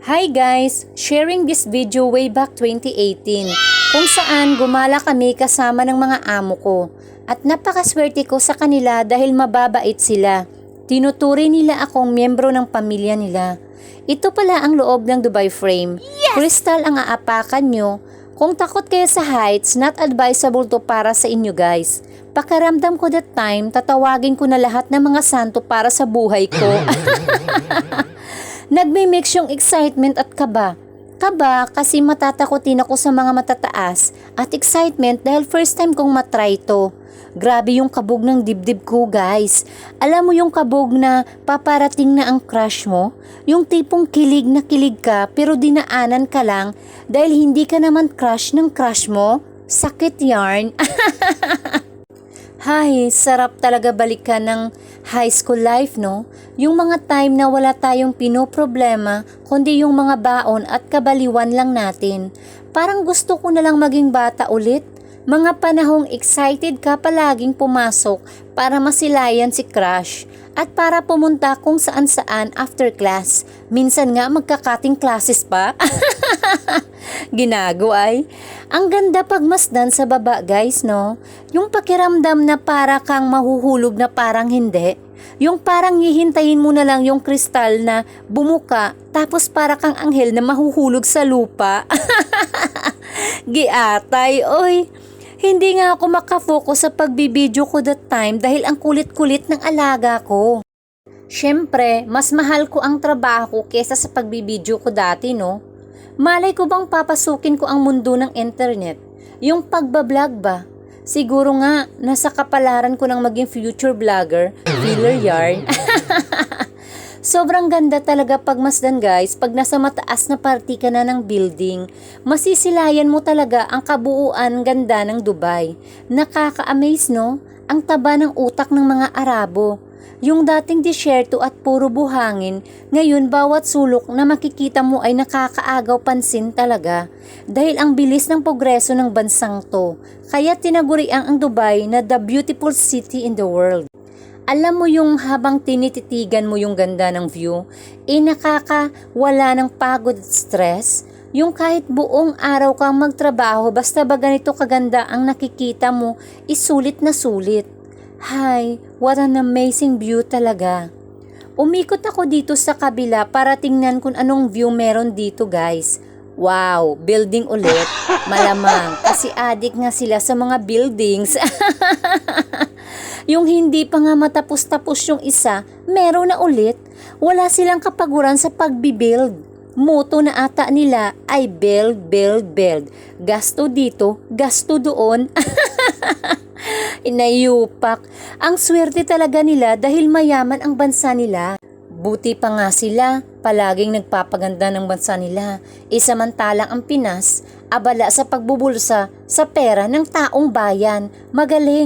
Hi guys! Sharing this video way back 2018 kung saan gumala kami kasama ng mga amo ko at napakaswerte ko sa kanila dahil mababait sila. Tinuturi nila akong miyembro ng pamilya nila. Ito pala ang loob ng Dubai Frame. Yes! Crystal ang aapakan nyo. Kung takot kayo sa heights, not advisable to para sa inyo guys. Pakaramdam ko that time, tatawagin ko na lahat ng mga santo para sa buhay ko. Nagme-mix yung excitement at kaba. Kaba kasi matatakotin ako sa mga matataas at excitement dahil first time kong matry to. Grabe yung kabog ng dibdib ko guys. Alam mo yung kabog na paparating na ang crush mo? Yung tipong kilig na kilig ka pero dinaanan ka lang dahil hindi ka naman crush ng crush mo? Sakit yarn. Hay, sarap talaga balikan ng high school life, no? Yung mga time na wala tayong pinoproblema, kundi yung mga baon at kabaliwan lang natin. Parang gusto ko na lang maging bata ulit. Mga panahong excited ka palaging pumasok para masilayan si crush at para pumunta kung saan-saan after class. Minsan nga magkakating classes pa. Ginago ay. Ang ganda pagmasdan sa baba guys, no? Yung pakiramdam na para kang mahuhulog na parang hindi. Yung parang hihintayin mo na lang yung kristal na bumuka tapos para kang anghel na mahuhulog sa lupa. Giatay, oy. Hindi nga ako makafocus sa pagbibideo ko that time dahil ang kulit-kulit ng alaga ko. Siyempre, mas mahal ko ang trabaho kesa sa pagbibideo ko dati, no? Malay ko bang papasukin ko ang mundo ng internet? Yung pagbablog ba? Siguro nga, nasa kapalaran ko ng maging future vlogger, filler yarn. Sobrang ganda talaga pagmasdan guys, pag nasa mataas na party ka na ng building, masisilayan mo talaga ang kabuuan ganda ng Dubai. Nakaka-amaze no? Ang taba ng utak ng mga Arabo. Yung dating disyerto at puro buhangin, ngayon bawat sulok na makikita mo ay nakakaagaw pansin talaga. Dahil ang bilis ng progreso ng bansang to, kaya tinaguriang ang Dubai na the beautiful city in the world. Alam mo yung habang tinititigan mo yung ganda ng view, nakakawala ng pagod at stress. Yung kahit buong araw kang magtrabaho basta ba ganito kaganda ang nakikita mo, isulit na sulit. Hi, what an amazing view talaga. Umikot ako dito sa kabila para tingnan kung anong view meron dito guys. Wow, building ulit. Malamang kasi adik nga sila sa mga buildings. Yung hindi pa nga matapos-tapos yung isa, meron na ulit. Wala silang kapaguran sa pagbibuild. Motto na ata nila ay build, build, build. Gasto dito, gasto doon. Inayupak. Ang swerte talaga nila dahil mayaman ang bansa nila. Buti pa nga sila, palaging nagpapaganda ng bansa nila. Samantalang ang Pinas, abala sa pagbubulsa sa pera ng taong bayan. Magaling.